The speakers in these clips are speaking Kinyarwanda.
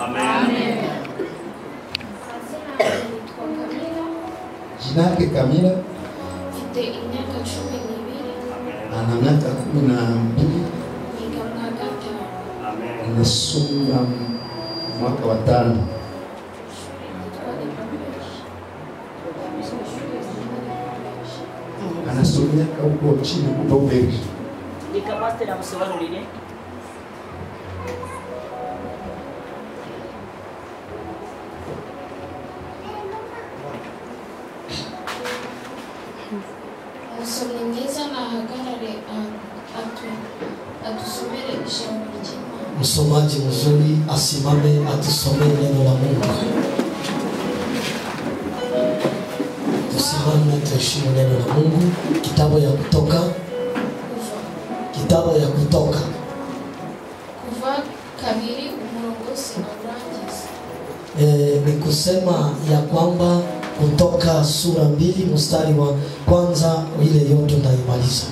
Amen. Jina yake Kamila. Mfite imyaka 12. Ana miaka 12. Yiga mu wa gatanu. Amen. Nasoma mwaka wa 5. Anasomea huko chini kwa Ubelgiji. Nikamate na msobanurire. Musomyi mwiza nahagarare atusomere ijambo ry'Imana. Msomaji mzuri asimame atusomee neno la Mungu. Tusimame tuheshimu neno la Mungu. Kitabu ya Kutoka. Kitabu ya Kutoka. Kuva 2 umurongo sinawurangiza. Ni kusema ya kwamba Kutoka sura 2 mstari wa kwanza ile yote ndaimaliza.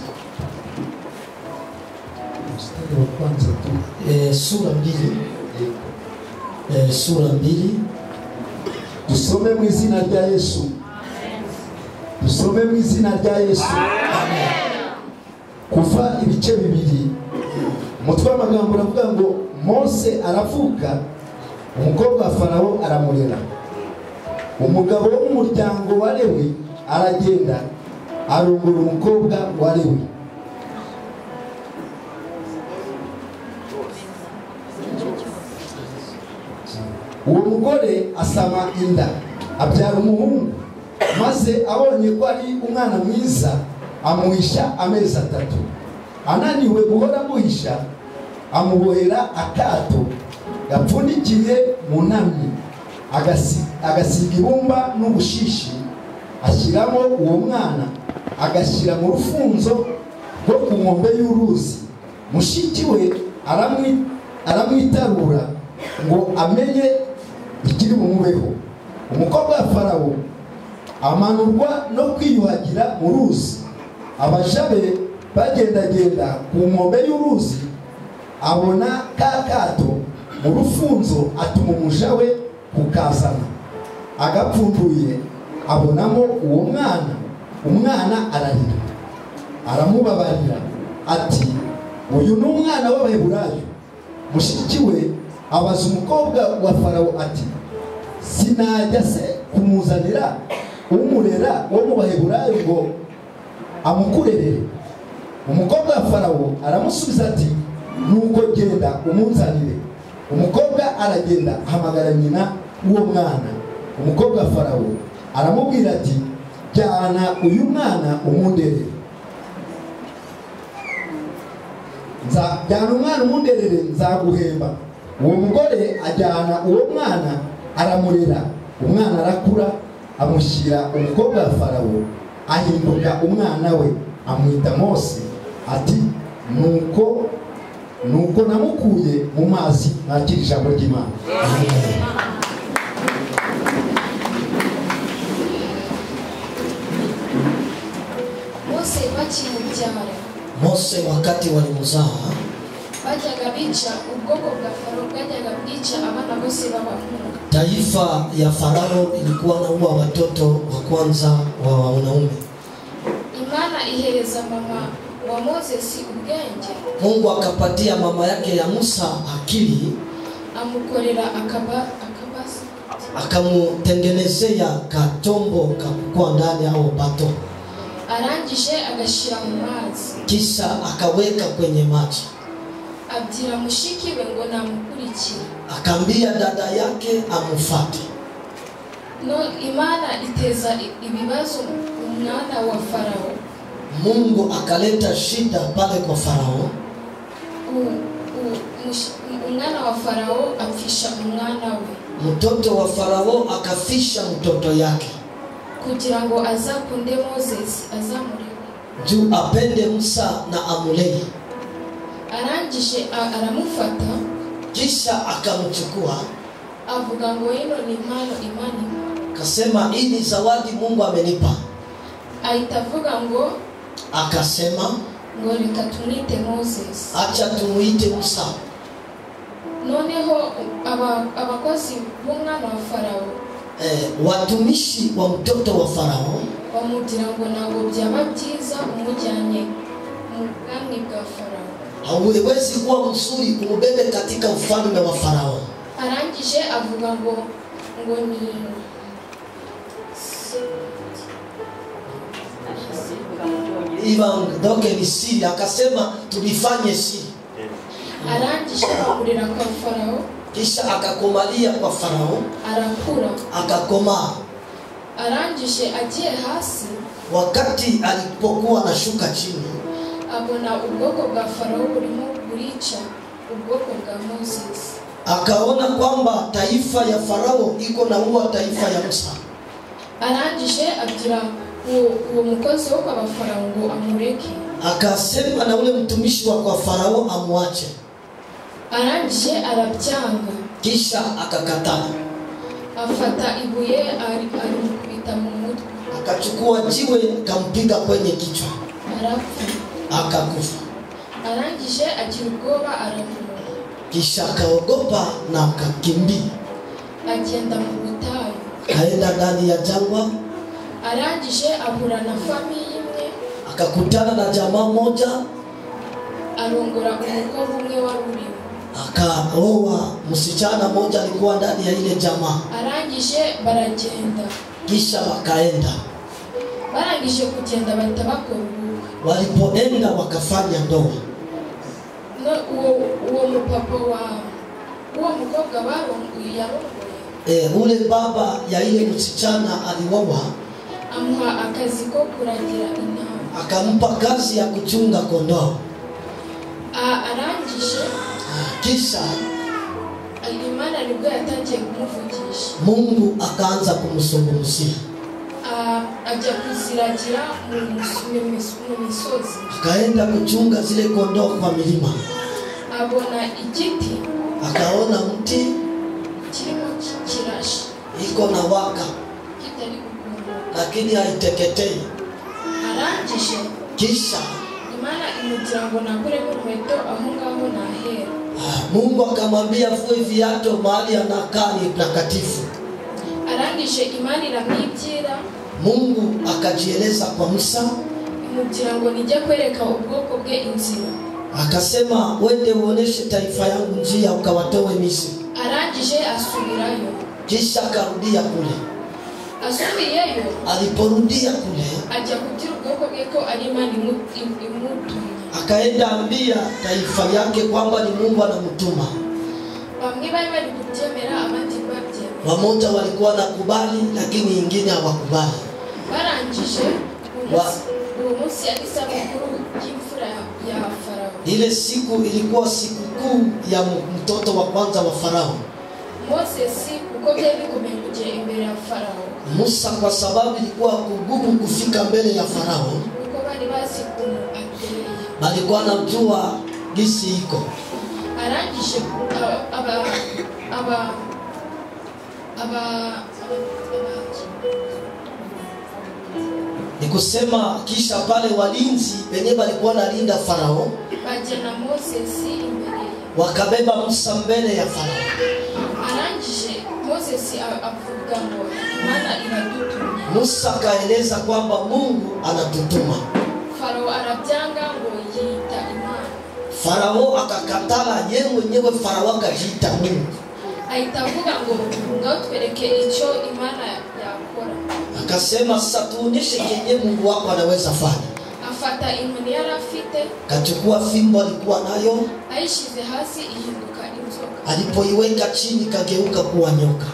Mstari wa kwanza tu. Sura 2. Sura 2. Tusome mu izina rya Yesu. Tusome mu izina rya Yesu. Amen. Kuva ibice bibiri. Umutwe w'amagambo uravuga ngo Mose aravuka, umukobwa wa Farawo aramurera. Umugabo wo mu muryango wa Lewi aragenda arongora umukobwa wa Lewi. Uwo mugore asama inda abyara umuhungu, maze abonye ko ari umwana mwiza amuhisha amezi 3. Ananiwe guhora amuhisha, amubohera akato gapfundikiye mu ntamyi, agasiga ibumba n'ubushishi, ashyiramo uwo mwana, agashyira mu rufunzo rwo ku nkombe y'uruzi. Mushiki we aramwitarura ngo amenye ikiri bumubeho. Umukobwa wa Farawo amanurwa no kwiyuhagira mu ruzi. Abaja be bagendagenda ku nkombe y'uruzi, abona ka kato mu rufunzo, atuma umuja we kukazana. Agapfunduye abonamo uwo mwana. Umwana ararira, aramubabarira ati, uyu ni umwana w'Abaheburayo. Mushiki we abaza umukobwa wa Farawo ati, sinajya se kumuzanira umurera wo mu Baheburayo ngo amukurerere? Umukobwa wa Farawo aramusubiza ati, nuko genda umunzanire. Umukobwa aragenda ahamagara nyina uwo mwana. Umukobwa wa Farawo aramubwira ati, jyana uyu mwana umundere. Jyana umwana umunderere nzaguhemba. Uwo mugore ajyana uwo mwana aramurera. Umwana arakura, amushyira umukobwa wa Farawo, ahinduka umwana we, amwita Mose. Ati, nuko namukuye mu mazi. Nakira ijambo ry'Imana. Mose bakimubyara. Mose wakati walimuzaa, bajyaga bica ubwoko bwa Farawo bwajyaga bwica abana bose b'abahungu. taifa ya Farao ilikuwa naua watoto wa kwanza wa wanaume. Imana ihereza mama wa Moses ubwenge. Mungu akapatia mama yake ya Musa akili, amukorera akamutengenezea katombo kakukua ndani au bato. Arangije agashira mu mazi, kisha akaweka kwenye maji. Abdira mushiki we ngo namukurikira, akambia dada yake amufate. No, Imana iteza ibibazo umwana wa Farawo. Mungu akaleta shida pale kwa Farao. Umwana wa Farawo amfisha umwana we. Mtoto wa Farao akafisha mtoto yake, kugira ngo azakunde Moses azamurere, juu apende Musa na amulei. Arangije aramufata, kisha akamchukua, avuga ngo ino ni impano Imana, kasema hii ni zawadi Mungu amenipa. Aitavuga ngo, akasema ngo reka tumwite Moses, acha tumuite Musa. noneho abakozi b'umwana wa Farawo watumishi wa mtoto wa Farao bamubwira ngo ntabwo byaba byiza umujyanye mu bwami bwa Farawo. hauwezi kuwa mzuri umubebe katika ufalme wa Farao. Arangije avuga ngo ni Ivan doke ni siri, akasema tulifanye siri. Arangije akurira kwa Farawo, kisha akakomalia kwa Farao, arakura, akakomaa. Arangije agiye hasi, wakati alipokuwa anashuka chini, abona ubwoko bwa Farawo burimo burica ubwoko bwa Moses. Akaona kwamba taifa ya Farao iko na uwa taifa ya Musa. Arangije abwira uwo mukozi wo kwa Farawo ngo amureke. Akasema na ule mtumishi wa kwa Farao amwache. Arangije arabyanga, kisha akakataa. Afata ibuye alimukubita mu mutwe. Akachukua jiwe kampiga kwenye kichwa. Akakufa. Arangije agira ubwoba aravuga. Kisha akaogopa na akakimbia. Agenda mu butayu. Kaenda ndani ya jangwa. Arangije ahura na familia imwe. Akakutana na jamaa moja. Arongora umukobwa umwe wa rurimo. Akaoa msichana moja alikuwa ndani ya ile jamaa. Arangije baragenda. Kisha wakaenda. Barangije kugenda bahita bakora ubukwe. Walipoenda wakafanya ndoa. Uwo mupapa uwo mukobwa yarongoye. Ule baba ya ile msichana aliwawa. Amuha akazi ko kuragira intama. Akampa kazi ya kuchunga kondoo. Arangije kisha Imana nibwo yatangiye kumuvugisha. Mungu akaanza kumzungumzia. Ajya kuziragira mu misozi. Akaenda kuchunga zile kondoo kwa milima. Abona igiti. Akaona mti kirimo kirashi. iko na waka. Kitari gukumbuka. Lakini haiteketei. Arangije kisha Imana imugira ngo nakure inkweto aho ngaho nahera. Mungu akamwambia vue viatu mahali anakaa ni takatifu. Arangije Imana iramwibwira. Mungu akajieleza kwa Musa. Imugira ngo nijye kwereka ubwoko bwe inzira. Akasema wende uoneshe taifa yangu njia ukawatoe Misri. Arangije asubirayo. Kisha akarudia kule. Asubiyeyo. Aliporudia kule, ajya kugira ubwoko bwe ko ari Imana imutumye. Akaenda ambia taifa yake kwamba ni Mungu anamtuma. Bamwe bari kubyemera abandi babyemera. Wamoja walikuwa nakubali lakini wengine hawakubali. Barangije uwo munsi alisa mukuru y'imfura ya Farao. Ile siku ilikuwa siku kuu ya mtoto wa kwanza wa Farao. Moses kuko byari bikomeye kujya imbere ya Farao. Musa kwa sababu ilikuwa kugumu kufika mbele ya Farao. Kuko bari basi kumwateye. Balikuwa anajua gisi iko. Arangije Nikusema kisha pale walinzi wenye walikuwa nalinda Farao bajana Moses imbere. Wakabeba Musa mbele ya Farao. Arangije Moses avuga ngo Imana iradutumye. Musa kaeleza kwamba Mungu anatutuma. Farao arabyanga ngo yita Imana. Farao akakatala yeye mwenyewe. Farao akajiita Mungu. Aitavuga ngo ngautwereke icyo Imana yakora. Akasema sasa tuonyeshe kenye Mungu wako anaweza fanya. Afata inkoni yari afite. Kachukua fimbo alikuwa nayo. Aishize hasi ihinduka inzoka. Alipoiweka chini kageuka kuwa nyoka.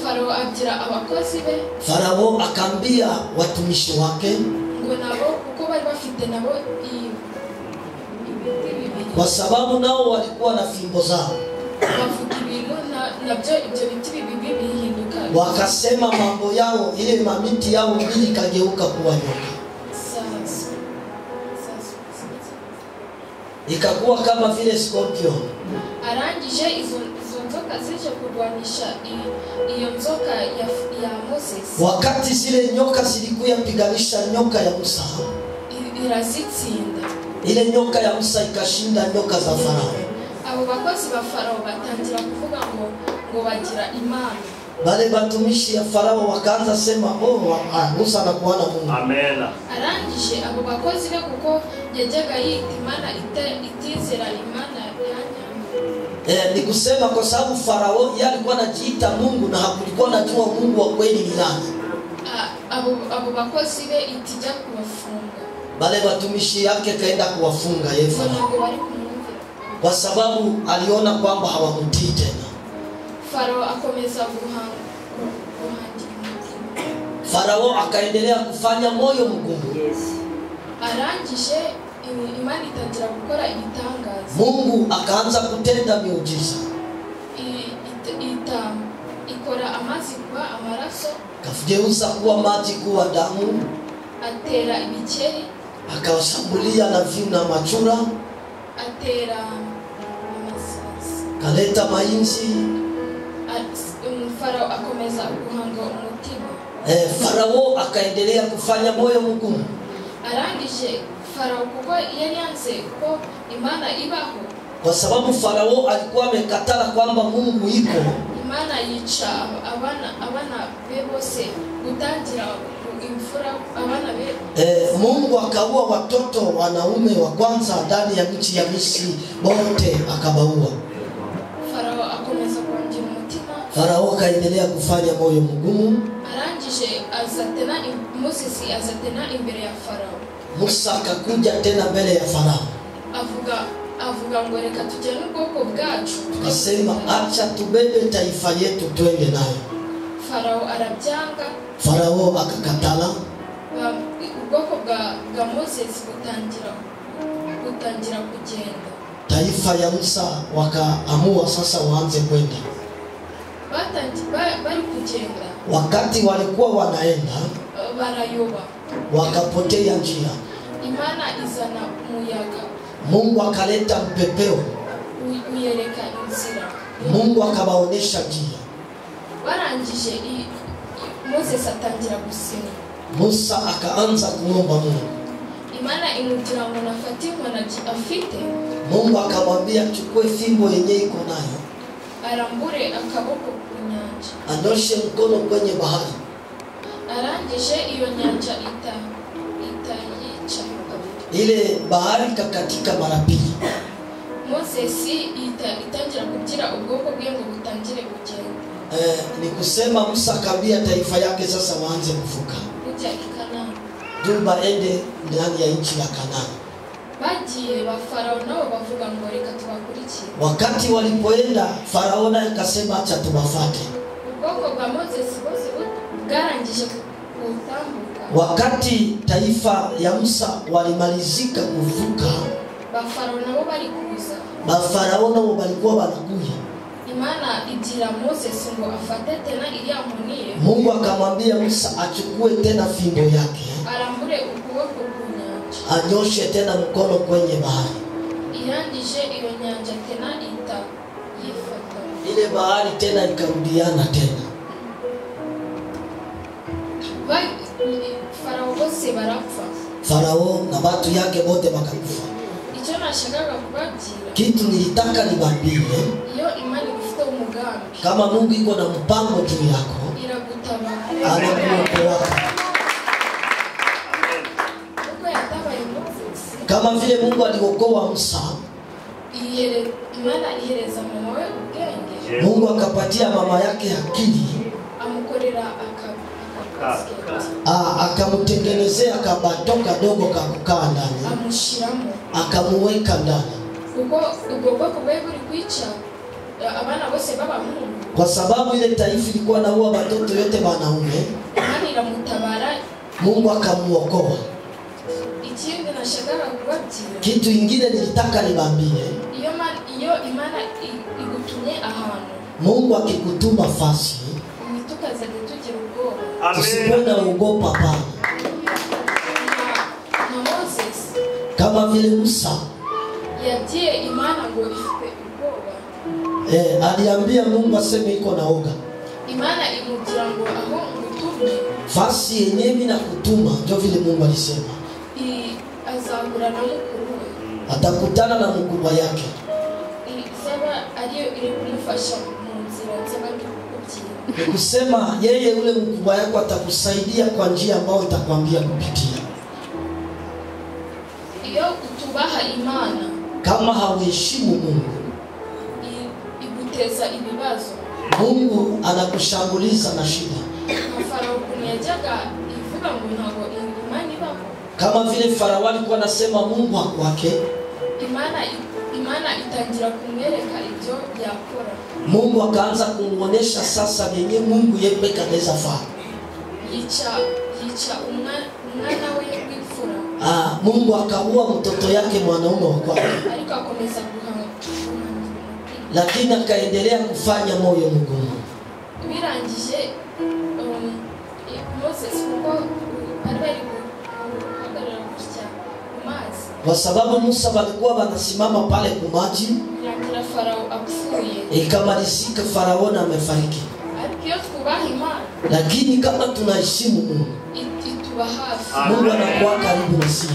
Farao agira abakozi be. Farao akaambia watumishi wake ngo nabo kuko bari bafite nabo kwa sababu nao walikuwa na fimbo zao. Bavuga ibintu nabyo ibyo biti bibi bihinduka. Wakasema mambo yao, ile mamiti yao mbili kageuka kuwa nyoka. Ikakuwa kama vile scorpion. Arangije izo nzoka zije kurwanisha iyo nzoka ya Moses. Wakati zile nyoka zilikuwa piganisha nyoka ya Musa, irazitsinda. ile nyoka ya Musa ikashinda nyoka za Farao. abo bakozi ba Farao batangira kuvuga ngo bagira imana. Wale batumishi ya Farao wakaanza sema Musa anakuwa na Mungu. Amen. Arangije abo bakozi be kuko yajyaga yita imana itizera imana yanya. Ni kusema kwa sababu Farao yeye alikuwa anajiita Mungu na hakulikuwa anajua Mungu wa kweli ni nani. Abo bakozi be itija kubafunga. Wale batumishi yake kaenda kuwafunga yeye Farao. Kwa sababu aliona kwamba hawamtii tena. Farao akomeza guhangira. Farao akaendelea kufanya moyo mgumu. Yes. Arangije imana itangira gukora ibitangaza. Mungu akaanza kutenda miujiza. Ikora amazi kuba amaraso. Kafugeuza kuwa maji kuwa damu. Atera ibikeri. Akawashambulia na viu na machura. Atera amasasi. Kaleta mainzi. Farao akomeza guhanga umutima. Farao akaendelea kufanya moyo mgumu. Arangije Farao kuko yari yanze ko imana ibaho. Kwa sababu Farao alikuwa amekataa kwamba Mungu iko. Imana yica abana be bose gutangira imfura abana be. Mungu akaua watoto wanaume wa kwanza ndani ya nchi ya Misri wote akabaua. Farao akomeza kuangira umutima. Farao akaendelea kufanya moyo mgumu. Arangije Moses azatena imbere ya Farao. Musa akakuja tena mbele ya Farao. Avuga ngo reka tujyane ubwoko bwacu. Akasema acha tubebe taifa yetu twende nayo. Farao arabyanga. Farao akakatala. Ubwoko bwa Moses butangira kugenda. Taifa ya Musa wakaamua sasa waanze kwenda. Bari kugenda. Wakati walikuwa wanaenda barayoba. Wakapotea njia. Imana izana umuyaga. Mungu akaleta mpepeo. Uyereka inzira. Mungu akabaonesha njia. Barangije Moses atangira gusenga. Musa akaanza kuomba Mungu. Imana imutira ngo nafate inkoni afite. Mungu akamwambia chukue fimbo yenye iko nayo. Arambure akaboko ku nyanja. Anyoshe mkono kwenye bahari. Arangije iyo nyanja itayica. Ile bahari kakatika mara pili. Moses itangira kugira ubwoko bwe ngo butangire kugenda. Ni kusema Musa akambia taifa yake sasa waanze kuvuka. Kuja Kanaani. Ndio baende ndani ya nchi ya Kanaani. Bagiye ba Farao nao bavuga ngo reka tubakurikire. Wakati walipoenda Farao naye akasema acha tuwafuate. Ubwoko bwa Moses bose bwarangije kutambuka. Wakati taifa ya Musa walimalizika kuvuka, ba Farao nabo bari kuza. ba Farao nao walikuwa wanakuja. Imana igira Moses ngo afate tena iliya nkoni. Mungu akamwambia Musa achukue tena fimbo yake. Arambure ukuboko ku nyanja. Anyoshe tena mkono kwenye bahari. Irangije iyo nyanja tena yifata. Ile bahari tena ikarudiana tena. Farao bose barapfa. Farao na watu yake wote wakakufa. Icyo nashakaga kubabwira. Kitu nilitaka nibambie. Iyo Imana ifite umugambi. Kama Mungu iko na mpango juu yako. Iragutabara. Anakuokoa. Kama vile Mungu aliokoa Musa. Imana ihereza mama we ubwenge. Mungu akapatia mama yake akili. Amukorera akamtengenezea kabato kadogo kakukaa ndani. Amushiramo. Akamuweka ndani. Kuko ubwo bwoko bwe buri kwica abana bose baba Mungu. Kwa sababu ile taifa ilikuwa naua watoto yote wanaume. Imana iramutabara. Mungu akamuokoa. Ikindi nashakaga kubabwira. Kitu ingine nilitaka nibambie. Iyo Imana igutumye ahantu. Mungu akikutuma fasi. Tukaze tugira ubwoba. Usiwe na uogopa pana. Na Moses. Kama vile Musa. Yagiye Imana ngo ifite ubwoba. Aliambia Mungu aseme iko na oga. Imana imubwira ngo aho ngutumye. Fasi yenyewe na kutuma ndio vile Mungu alisema. Azahura na mukuru we. Atakutana na mkubwa yake. ariyo iri kumufasha mu nzira z'abandi kubyina. Ni kusema yeye ule mkubwa yako atakusaidia kwa njia ambayo itakwambia kupitia. Iyo utubaha Imana, kama hauheshimu Mungu, iguteza ibibazo. Mungu anakushambuliza na shida. Farao kumyajaga ivuga ngo ntago Imana ibaho. Kama vile Farao alikuwa anasema Mungu hakwake, Imana itangira kumwereka ibyo yakora. Mungu akaanza kumuonesha sasa yenye Mungu yeye kanaweza faa. Yica umwana we w'imfura. Mungu akaua mtoto yake mwanaume wa kwake. Ariko akomeza lakini akaendelea kufanya moyo mgumu. Birangije Moses kuko bari kuhagarara gutya mazi. Kwa sababu Musa walikuwa wanasimama pale kumaji. Yakira Farao apfuye. Ikamalizika Farao na amefariki. Ariko twubaha Imana. Lakini kama tunaheshimu Mungu, ituba hafi. Mungu anakuwa karibu na sisi.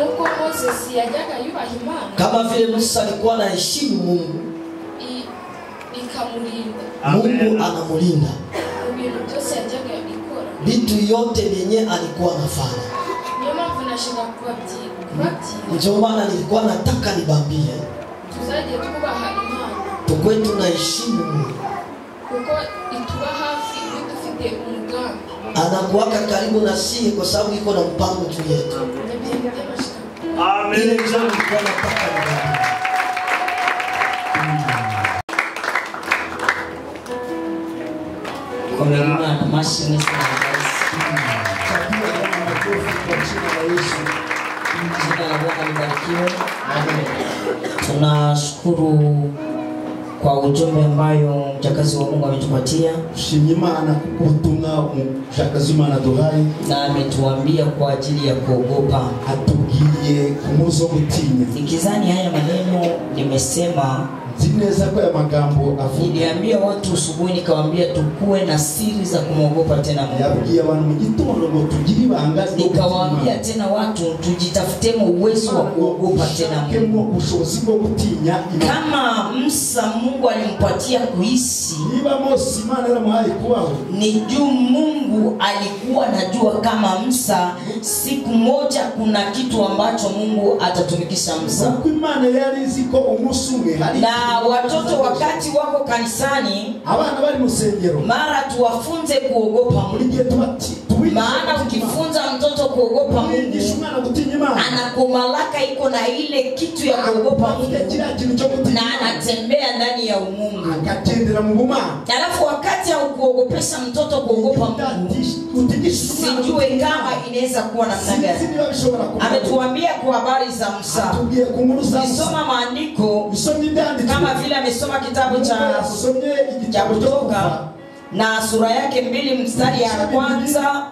Nuko Moses yajaga yubaha Imana. Kama vile Musa alikuwa anaheshimu Mungu, ikamulinda. Mungu anamulinda. Ibintu byose yajaga ikora. Vitu yote vyenye alikuwa anafanya. Niyo mpamvu nashaka kubabwira. Ndio maana nilikuwa nataka nibambie. Tuzaje twubaha Imana. Tukwe tunaheshimu Mungu. Kuko ituba hafi dufite umugambi. Anakuwa karibu na sisi kwa sababu iko na mpango juu yetu. Amen. Ile ndio nilikuwa nataka nibambie. Kwa Imana mashini sana. Jina la Bwana libarikiwe. Tunashukuru kwa ujumbe ambayo mjakazi wa Mungu ametupatia. Shimye Imana kubutumwa mjakazi Imana duhaye, na ametuambia kwa ajili ya kuogopa. atubwiye kumuzo gutinya. Nikizani haya maneno nimesema, Zineza kwa ya magambo avuga. niliambia watu asubuhi nikawaambia tukue na siri za kumwogopa tena Mungu. Yabwiye abantu mu gitondo ngo tugire bangazi. Nikawaambia tena watu tujitafutemo uwezo wa kuogopa tena Mungu. Ubushobozi bwo gutinya Imana. Kama Musa Mungu alimpatia kuishi, Niba Mose Imana yaramuhaye kubaho, ni juu Mungu alikuwa anajua kama Musa siku moja kuna kitu ambacho Mungu atatumikisha Musa. kuko Imana yari izi ko umunsi umwe hari. Na watoto wakati wako kanisani, abana bari mu sengero, mara tuwafunze kuogopa muri Mungu. gihe tubati Maana ukifunza mtoto kuogopa Mungu, umwana gutinya Imana, anakumalaka iko na ile kitu ya kuogopa Mungu kila kintu cyo gutinya na anatembea ndani ya umungu. akatendera mu bumana. Alafu wakati haukuogopesha mtoto kuogopa Mungu, sijue kama inaweza kuwa namna gani. Ametuambia kwa habari za Musa. Nisoma maandiko kama vile amesoma kitabu cha Kutoka na sura yake 2 mstari ya kwanza.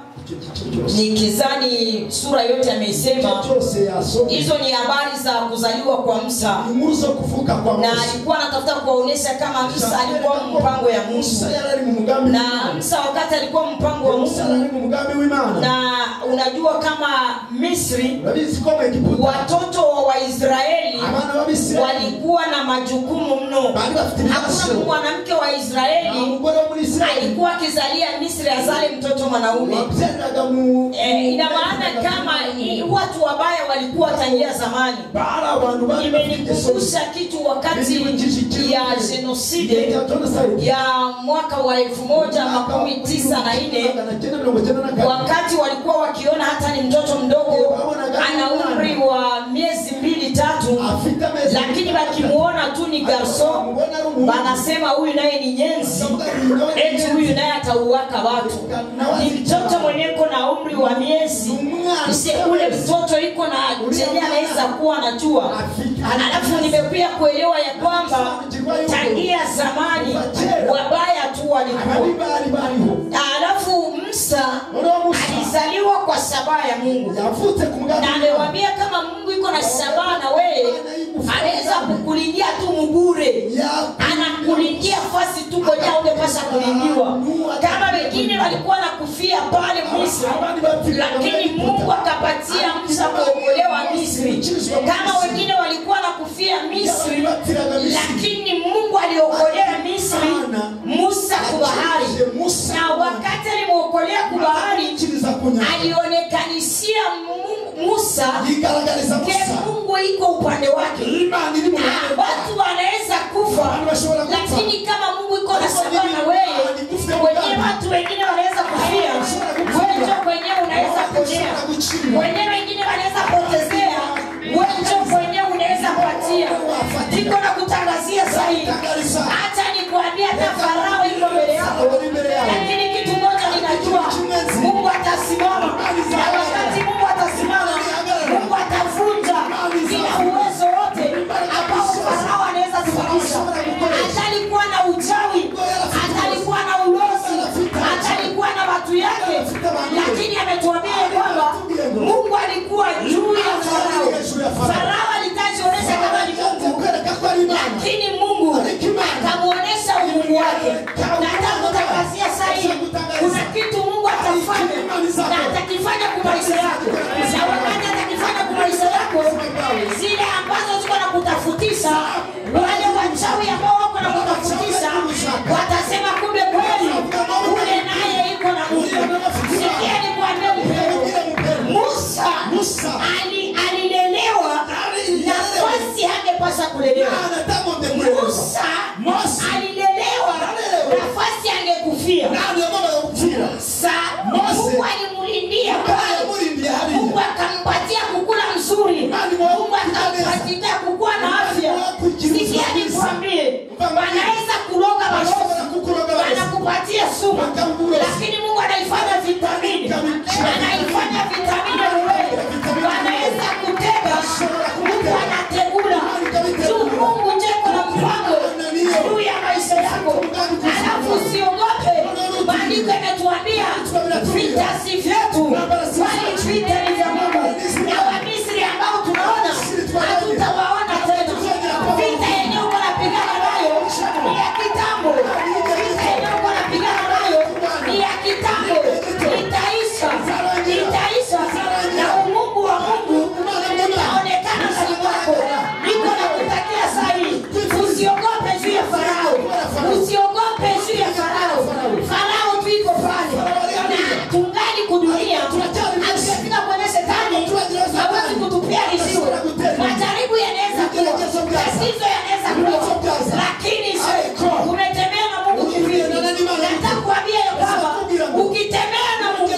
Nikizani sura yote ameisema. Hizo ni habari za kuzaliwa kwa Musa. Na alikuwa anatafuta kuwaonesha kama Musa alikuwa mpango ya Mungu. Na Musa wakati alikuwa mpango wa Mungu. Na unajua kama Misri, watoto wa Waisraeli walikuwa na majukumu mno. Hakuna mwanamke wa Israeli alikuwa akizalia Misri azale mtoto mwanaume. Ina maana kama watu wabaya walikuwa tangia zamani. Imenikumbusha kitu wakati ya genocide ya mwaka wa 1994, wakati walikuwa wakiona hata ni mtoto mdogo ana umri wa miezi 2-3, lakini wakimuona tu ni garso, wanasema huyu naye ni nyenzi, eti huyu naye atauaka watu. Ni mtoto mweneko na umri wa miezi, ule mtoto iko na chenye anaweza kuwa anajua. Alafu nimekuja kuelewa ya kwamba tangia zamani wabaya tu walikuwa. Alafu Musa alizaliwa kwa shabaha ya Mungu. Na amewaambia kama Mungu iko na shabaha na wewe, anaweza kukulindia tu mbure. Anakulindia fasi tu kwa jao ungepasha kulindiwa. Kama wengine walikuwa nakufia pale Misri, lakini Mungu akapatia Musa kuokolewa Misri. Kama wengine walikuwa nakufia Misri, lakini Musa yigaragariza ke Musa Mungu iko upande wake. Imana iri mu ruhande rwawe. Watu wanaweza kufa, lakini kama Mungu iko na sababu na wewe, wenyewe watu wengine wanaweza kufia, wewe ndio wenyewe unaweza kujea, wenyewe wengine wanaweza potezea, wewe ndio wenyewe unaweza kuatia. Niko na kutangazia sahihi, acha nikwambie, hata Farao iko mbele yako, lakini kitu moja ninajua, Mungu atasimama, na wakati Mungu atasimama, Mungu atavunja kila uwezo wote ambao Farao anaweza kufikisha. Atalikuwa na uchawi, atalikuwa na ulozi, atalikuwa na watu yake, lakini ametuambia kwamba Mungu alikuwa juu ya Farao. Farao alitajionyesha kama ni Mungu, lakini Mungu akamuonesha umungu wake. Nataka kutangazia sahihi, kuna kitu Mungu atafanya na atakifanya kwa maisha yako, na wakati atakifanya kwa maisha yako, zile ambazo ziko na kutafutisha, wale wachawi ambao wako na kutafutisha watasema kumbe kweli ule naye iko na Mungu. Sikia nikwambie mpendo, Musa alilelewa nafasi angepasha kulelewa. Musa alilelewa nafasi angekufia. Mungu alimulindia, Mungu akampatia kukula mzuri, Mungu akampatia kukua na afya. Sikia nikwambie, wanaweza kuloga maroho, wanakupatia sumu, lakini Mungu anaifanya vitamini, anaifanya vitamini wewe. Wanaweza kutega, Mungu anategula. Mungu njeko na mpango juu ya maisha yako. Alafu usiogope, maandiko yametuambia vita si vyetu, bali vita ni vya Mungu. Na Wamisri ambao tunaona hatutawaona tena. Vita yenyewe wanapigana nayo ni ya kitambo. Vita yenyewe wanapigana nayo ni ya kitambo. Itaisha, itaisha, na umungu wa Mungu utaonekana ndani mwako. Niko na kutakia sahihi, usiogope juu ya Farao, usiogope juu ya Farao. Farao tuiko pale na tungali kudunia, hatujafika kwenye shetani, hawezi kutupia isiwe. Majaribu yanaweza kuwa, tatizo yanaweza kuwa, lakini umetembea na Mungu kivipi? Nataka kuambia ya kwamba ukitembea na Mungu,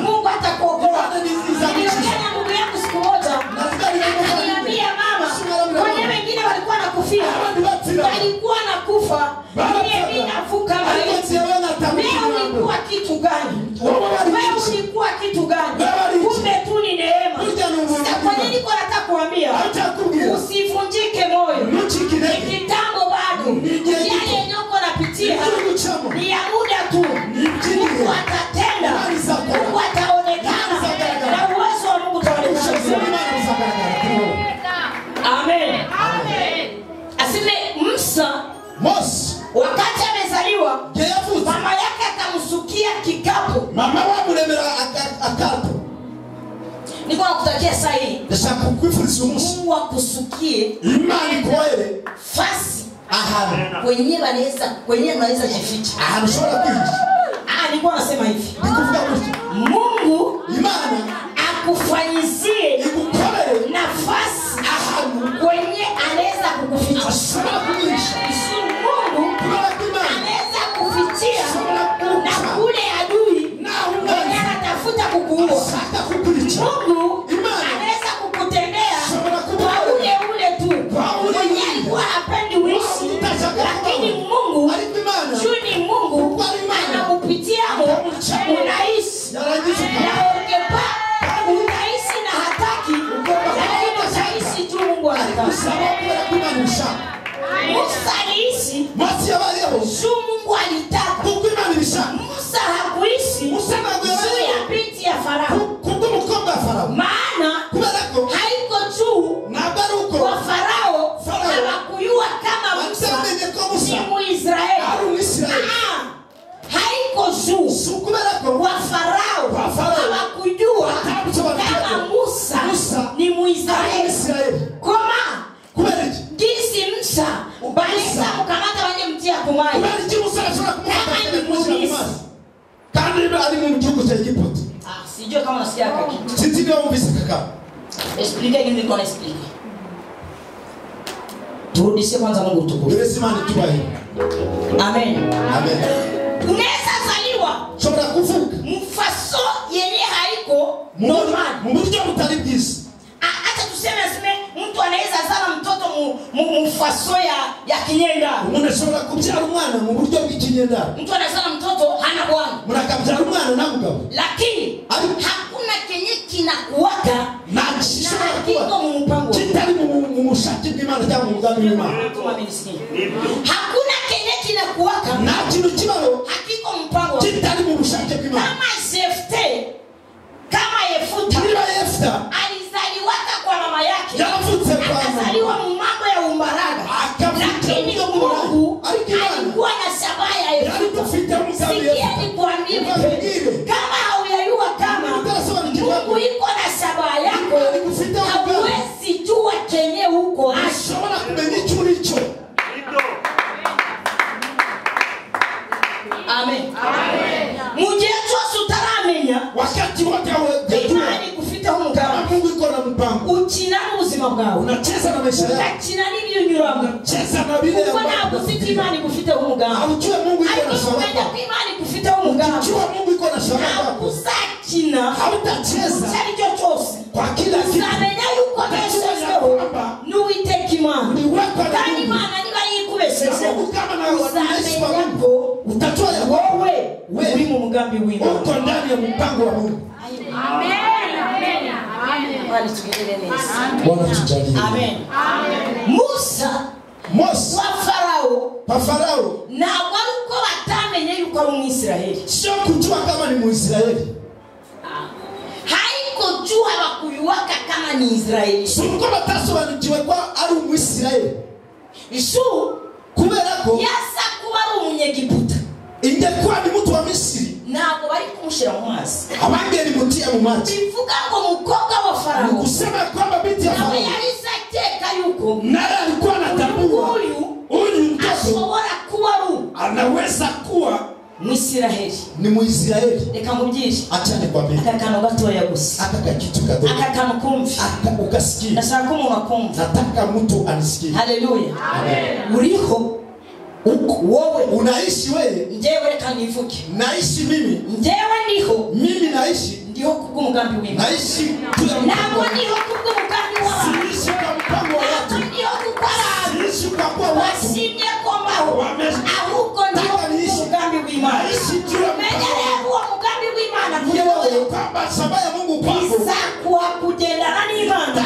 Mungu atakuokoa. Niliongea na ndugu yangu siku moja, akaniambia mama, wale wengine walikuwa nakufia, walikuwa nakufa, mimi navuka maisha. Wewe ulikuwa kitu gani? Wewe ulikuwa kitu gani? Kumbe tu ni neema. Sasa kwa nini niko nataka kuambia usivunjike moyo? Ni kitambo bado. Yale nyoko napitia ni ya muda tu. Mungu atatenda. Mungu ataonekana. Na uwezo wa Mungu utaonekana. Amen. Amen. Aseme Musa wakati amezaliwa, mama yake akamsukia kikapu. Mama wa muremera akato. Niko nakutakia sahihi, ndashaka kukwifuriza Mungu akusukie imani kwere fasi ahantu kwenye mnaweza jificha. ahantu ushobora kwihisha. Nilikuwa nasema hivi, nikuvuga gutya, Mungu Imana akufanyizie igukorere nafasi ahantu kwenye anaweza kukuficha. ashobora kuhisha. Mungu anaweza kufichia na kule adui mwenye anatafuta kukuua. Mungu anaweza kukutendea kwa ule tu mwenye alikuwa hapendi uishi, lakini Mungu juu ni Mungu anakupitia unaishi na ungepa unaishi na hataki, lakini utaishi tu Mungu anataka. Musa aliishi juu Mungu alitaka. Musa hakuishi juu ya binti ya Farao, maana haiko juu kwa Farao hawakujua kama Musa ni Muisraeli. Haiko juu kwa Farao hawakujua kama Musa ni Muisraeli. Koma jinsi Musa balisa mkamata wanye mtia kumai kama ni Mumisri. Kandi ali mu gihugu cya Egiputa. Sijui kama nasikia kitu. Sisi ndio mvise kaka. Explique nini niko explique. Turudishe kwanza Mungu tukufu. Amen. Amen. Unaweza zaliwa Shobora kuvuka mfaso yenye haiko normal. Mburyo butari bwiza. Hata tuseme mtu anaweza zala mtoto mfaso ya kinyenda. Umuntu ashobora kubyara umwana mu buryo bw'ikinyenda. Mtu anazala mtoto hana bwana. Murakabyara umwana na mugabo. Lakini hakuna kenye kinakuwaka na kiko mu mpango. Kitari mu mushaki bw'Imana cyangwa mu mugambi w'Imana. Hakuna kenye kinakuwaka na kintu kibaro hakiko mu mpango. Kitari mu mushaki bw'Imana. Kama Jefte, kama Yefuta. Alizaliwaka kwa mama yake. Akazaliwa mu mambo ya umbaraga. Lakini Mungu alikuwa na shabaha ya Yefuta. Sikieni kuambia kama hauyajua kama Mungu iko na shabaha yako, hauwezi jua kenye huko. Ashobora kumenya icyo uricho. Amen. Mujecho sutaramenya Wakati wote imani kufita umugabo. Mungu iko na mpango. Ukina ubuzima bwawe. Unacheza na maisha yako. Ukina n'ibyo nyuramo. Unacheza na bile ya Mungu. Uko ufite imani kufita umugabo. Ujue Mungu iko na sababu. Imani kufita umugabo. Ujue Mungu iko na sababu. Usakina. Hautacheza. Cyari cyo cyose. Kwa kila kitu. Uzamenya yuko beshejeho. Nuwiteka imana. Kandi imana niba yikubesheje. Uzamenya ko utatoa ya wewe uri mu mugambi w'Imana. Uko ndani ya mpango wa Mungu. Amen. Amen. Amen. Bwana tugelele neza. Bwana tujalie. Amen. Amen. Musa wa Farao na waruko batamenye yuko ari umwisiraheli. Sio kujua kama ni Muisraeli. Haiko jua bakuyuwaka kama ni Israeli. Sio batasobanukiwe kwa ari umwisiraheli. Isu kubera ko yasa kuba ari umunyegiputa. Ingekuwa ni mtu wa Misri ntabwo bari kumushira mu mazi. Abangeni mutia mu mazi. Bivuga ngo mukobwa wa Farao. Kusema kwamba binti ya Farao. Na yalisateka yuko. Naye alikuwa anatambua. Huyu mtoto ashobora kuwa anaweza kuwa Mwisiraheli. Ni Muisraeli. Reka mubyishi. Achane kwa mimi. Akakano gatoya gusa. Akaka kitu kadogo. Akakano kumvi. Ukasikia. Nashaka umuntu akumva. Nataka mtu anisikie. Haleluya. Amen. Uriho wowe unaishi wewe. Njewe reka nivuke. Naishi mimi. Njewe ndiho. Mimi naishi. Ndiho kubw'umugambi w'Imana. Naishi kula ntabwo ndiho kubw'umugambi w'abantu. Siishi kwa mpango wa watu. Ndiho gukora. Siishi kwa kuwa watu. Wasimye kombaho. Ahubwo ndiho kubw'umugambi w'Imana. Naishi kila menya rero uwo mugambi w'Imana kuri wewe. Kwamba sababu ya Mungu kwako. Isakuwa kugendana n'Imana.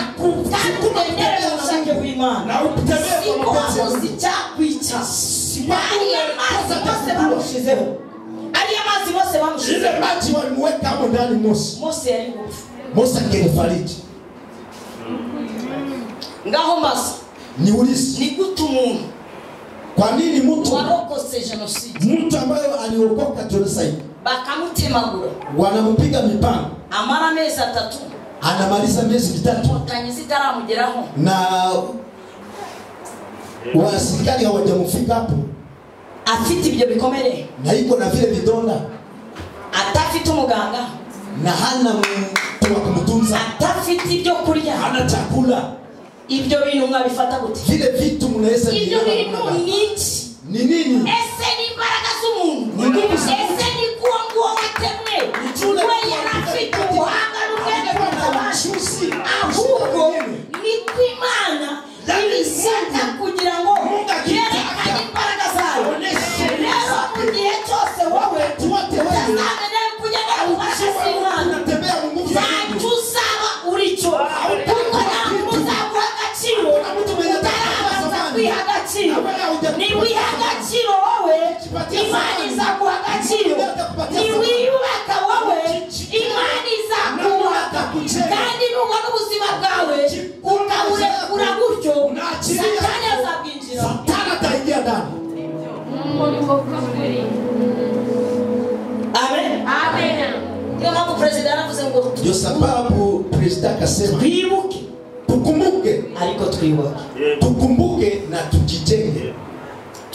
Kandi kugendera mu bushake bw'Imana. Na utembee kwa mapenzi. Sicyakwica. Ariya mazi bose bamushizeho. Ariya mazi bose bamushizeho. Ile maji walimweka hapo ndani Mose. Mose yari gupfa. Mose angefariki. Ngaho mbasa. Niulize. Ni gute umuntu. Kwa nini mtu warokose genocide? Mtu ambaye aliokoka genocide. Bakamutemagura. Wanampiga mipanga. Amara amezi 3. Anamaliza miezi 3. Tanyizi taramugeraho. Na wasirikali hawajamfika hapo. Afite ibyo bikomere. Na iko na vile vidonda. Atafite umuganga. Na hana mtu wa kumtunza. Atafite ibyo kurya. Hana chakula. Ibyo bintu mwabifata gute? Vile vitu mnaweza kuona. Ibyo bintu ni nini? Ese ni baraka z'umuntu. Ese ni kuwa nguo watemwe. Wewe yanafika uhanga rugende kwa bashusi. Ahubwo ni kwimana. Ibisata kugira ngo yerekane imbaraga zayo. Rero mu gihe cyose wowe utazamenya kugenda mu mbaraga z'Imana. Zacyo uzaba urico. Kuko nta muntu uzaguha agaciro utarabanza kwiha agaciro. Niwiha agaciro wowe Imana izaguha agaciro. Niwiyubaka wowe Imana izakubaha. Kandi nubona ubuzima bwawe ukawurekura gutyo Satani azabwinjira. Satani ataingia ndani. Amen. Amen. Ndio mambo president anavuze ngo ndio sababu president akasema twibuke. Tukumbuke. Ariko twibuke. Tukumbuke na tujijenge.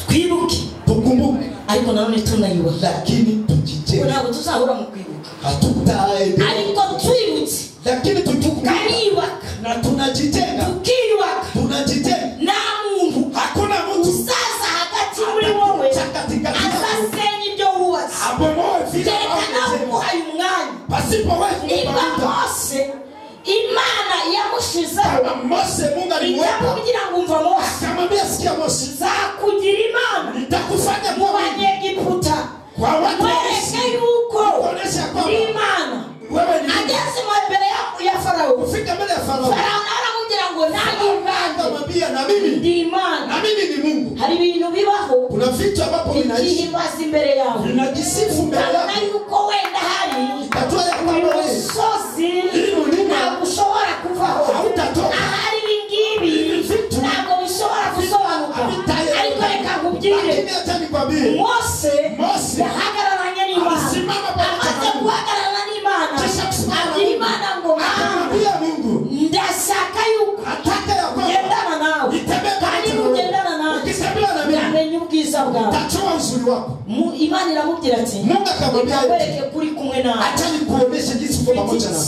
Twibuke. Tukumbuke. Ariko nanone tunayubaha. Lakini tujijenge. Ntabwo tuzahura mu kwibuka. Hatutaende. Ariko twibutse. Lakini tukumbuke. Kaniyubaka. na tunajitenga, tukiyubaka tunajitenga, nta muntu hakuna mtu uzaza hagati muri wowe azasenya ibyo wubatse abomoe vile kereka nawe umwanya pasipo wewe niba Mose Imana yamushizeho Mose Mungu alimweka kugira ngo umva Mose akamwambia sikia Mose, nzakugira Imana nitakufanya mu Banyegiputa kwa watu wereke yuko Imana wewe ni ageze mu mbere ya Farao, ufika mbele ya Farao, Farao aramubwira ngo nani Imana, akamwambia na mimi ndi Imana, na mimi ni Mungu. hari ibintu bibaho Kuna vitu ambavyo vinaishi ikihimbaza imbere yawe, vinajisifu mbele yako, na yuko wenda hari itatoa ya kwamba wewe umusozi ntabwo ushobora kuvaho, hautatoka, ahari ibingibi ntabwo bishobora gusobanuka, ariko reka nkubwire lakini acha nikwambie Mose yahagararanye n'Imana, alisimama amaze guhagararana n'Imana abwira Imana ngo akamwambia Mungu, ndashaka yuko nataka ya kwamba ngendana nawe, kandi nugendana nawe ukitembea na mimi yamenye ubwiza bwawe, tatoa uzuri wako. Imana iramubwira ati Mungu akamwambia ikakwereke kuri kumwe nawe, acha nikuoneshe jinsi uko pamoja na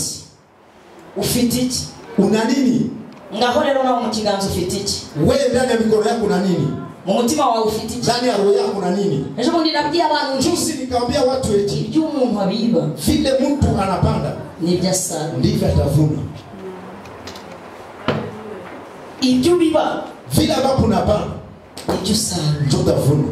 ufite iki, una nini. ngaho rero nawe mu kiganza ufite iki, Wewe ndani ya mikono yako una nini, mu mutima wawe ufite iki, ndani ya roho yako una nini. ejo bundi nabwiye abantu Juzi nikamwambia watu eti ibyo umuntu abiba vile mtu anapanda nibyo asarura, ndivyo atavuna. ibyo ubiba Vile ambapo unapanda nibyo usarura, ndio utavuna.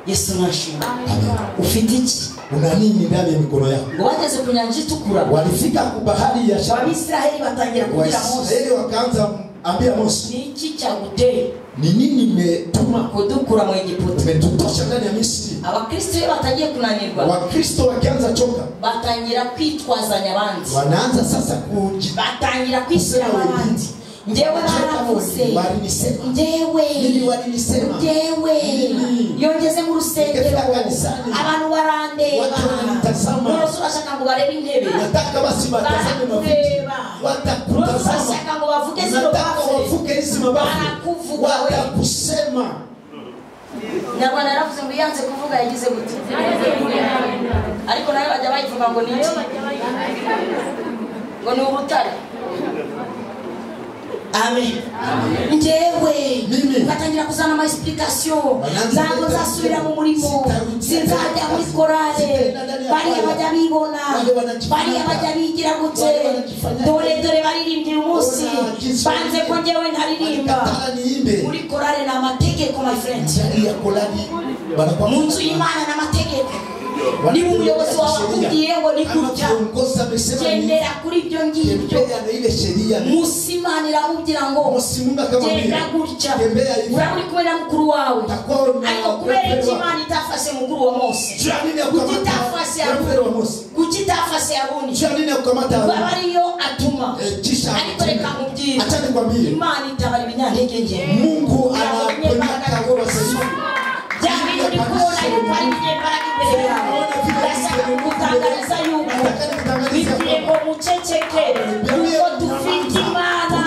Yesu nashimwe. Amen. Ufite iki, Una nini ndani ya mikono yako? ngo bageze ku nyanja itukura, Walifika ku bahari ya Shamu, Abisiraheli batangira kugira Mose, Waisraeli wakaanza ambia Mose, ni iki cyaguteye ni nini nimetuma kudukura mu Egiputa? umetutosha ndani ya Misri? Abakristo iyo batangiye kunanirwa Wakristo wakianza choka, batangira kwitwazanya abandi, wanaanza sasa batangira kwishyira abandi, njyewe naravuze, njyewe yongeze mu rusengero abantu barandeba, rwose urashaka ngo barebe intebe, nataka basi batazame maviti, watakutazama, urashaka ngo bavuge zino barakuvuga, watakusema. Na Bwana yaravuze ngo yanze kuvuga yagize gute, ariko nayo bajya bayivuga ngo ni iki, ngo ni urutare. Amen. Njyewe batangira kuzana ama explication, ntabwo nzasubira mu murimo, sinzajya muri korale, bariya bajya bibona, bariya bajya bigira gute, dore baririmbira umunsi banze ko njyewe ntaririmba muri korale. Ni amategeko my friend, mu nzu y'Imana ni amategeko. Niba umuyobozi wawe akubwiye ngo ni gutya, gendera kuri ibyo ngibyo. Musi Imana iramubwira ngo genda gutya, uraba uri kumwe na mukuru wawe, ariko kubera ko Imana itafashe mukuru wa Mose, kuki itafashe Aroni, baba ariyo atuma. Ariko reka nkubwire, Imana itabara ibinyantege nke. Mungu anapenda Jamii ulikuona yuko alinyembara mbele yao, ndashaka kutangariza yuko bitego muceceke uko tufite Imana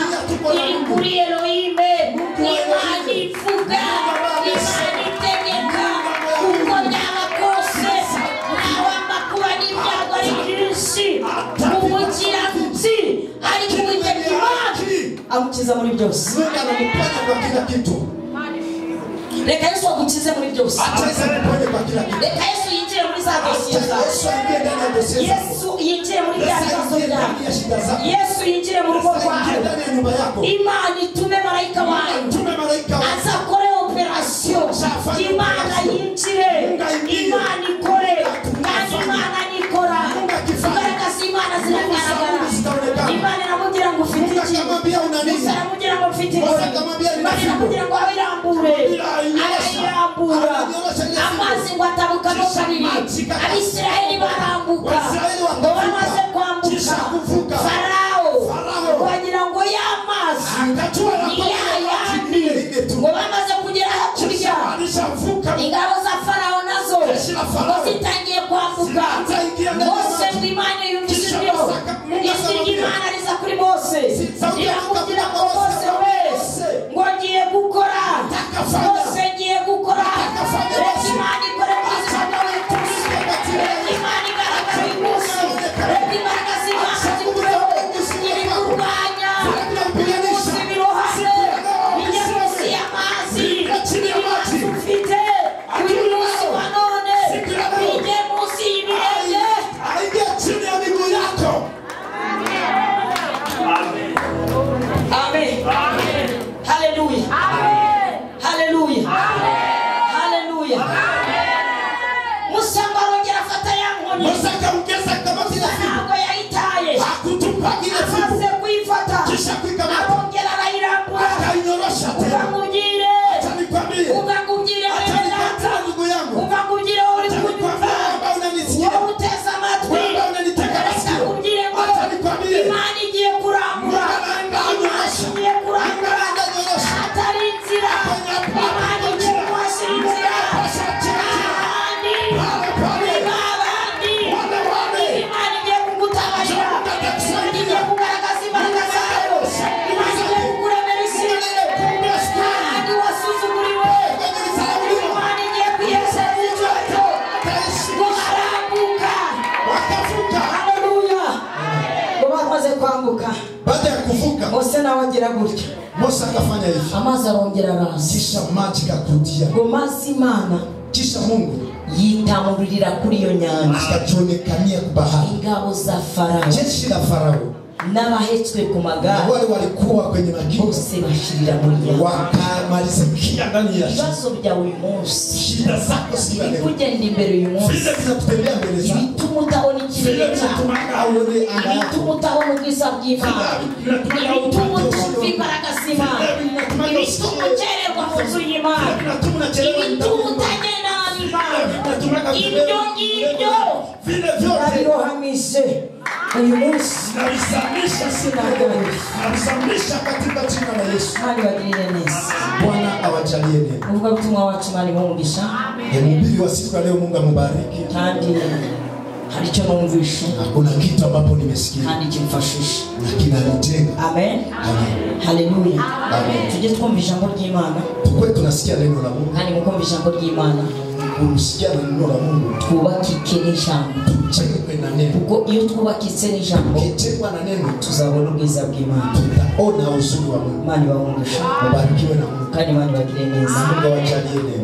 iri Elohime, Imana ivuga, Imana itegeka, uko byaba kose nawe amakuru n'ibyago ari byinshi, umukiranutsi ari kuwiteka Imana amukiza muri byose. Reka Yesu agukize muri byose. Reka Yesu yinjire muri za dosiye zawe. Yesu yinjire muri bya bibazo byawe. Yesu yinjire mu rugo rwawe. Imana itume marayika wayo azakore operasiyo. Imana yinjire, Imana ikore, kandi Imana nikora. Imbaraga z'Imana ziragaragara. Imana iramubwira ngo ufite iki, Musa aramubwira ngo ufite iki, Imana iramubwira ngo abirambure, arayirambura, amazi ngo atabukamo kabiri. Abisiraheli barambuka, ngo bamaze kwambuka Farao wagira ngo y'amazi ni yayandi, ngo bamaze kugera hakurya ingabo za Farao nazo ngo zitangiye kwambuka. Mose ngo Imana yumvise byose, ijwi ry'Imana riza kuri Mose riramubwira ngo Mose wese ngo ngiye gukora, Mose ngiye gukora, reka Imana ikore mu buzima bwawe, reka Imana igaragara uyu munsi, nawe agira gutya. Mose akafanya hivi. Amazi arongera araza. Kisha maji kakudia. Ngo mazi Imana. Kisha Mungu yitamurira kuri iyo nyanja. Akajionekania kwa bahari. Ingabo za Farao. Jeshi la Farao. N'abahetswe ku magare. Wale walikuwa kwenye magari. Bose bashirira muri nyanja. Wakamalizikia ndani ya ibibazo bya uyu munsi. Shida zako zile. Kugenda imbere uyu munsi. Vile vinakutembea mbele zako. Ibituma utabona ikirere cyawe. Ibituma utabona ubwiza bw'Imana. Ibituma utumva imbaraga z'Imana. Ibituma ukererwa mu nzu y'Imana. Ibituma utagenda n'Imana. Ibyo ngibyo nabirohamishe uyu munsi. Navisamisha katika jina la Yesu. Mali bagirire neza. Bwana awajalie neema. Uvuga ubutumwa wacu Imana imumugisha. Mhubiri wa siku ya leo Mungu amubariki. Kandi hari icyo numvisha. Hakuna kitu ambapo nimesikia. Kandi kimfashisha. Na kinanitenga. Amen. Amen. Haleluya. Amen. Tujye twumva ijambo ry'Imana. Tukwe tunasikia neno la Mungu. Kandi mukumva ijambo ry'Imana. Kusikia neno la Mungu. Twubakike n'ijambo. Tucheke na neno. Kuko iyo twubakitse n'ijambo, Kichekwa na neno tuzabona ubwiza bw'Imana. tutaona uzuri wa Mungu. Imana ibahungisha. Mubarikiwe na Mungu. Kandi Imana ibagire neza. Mungu awajalie neema.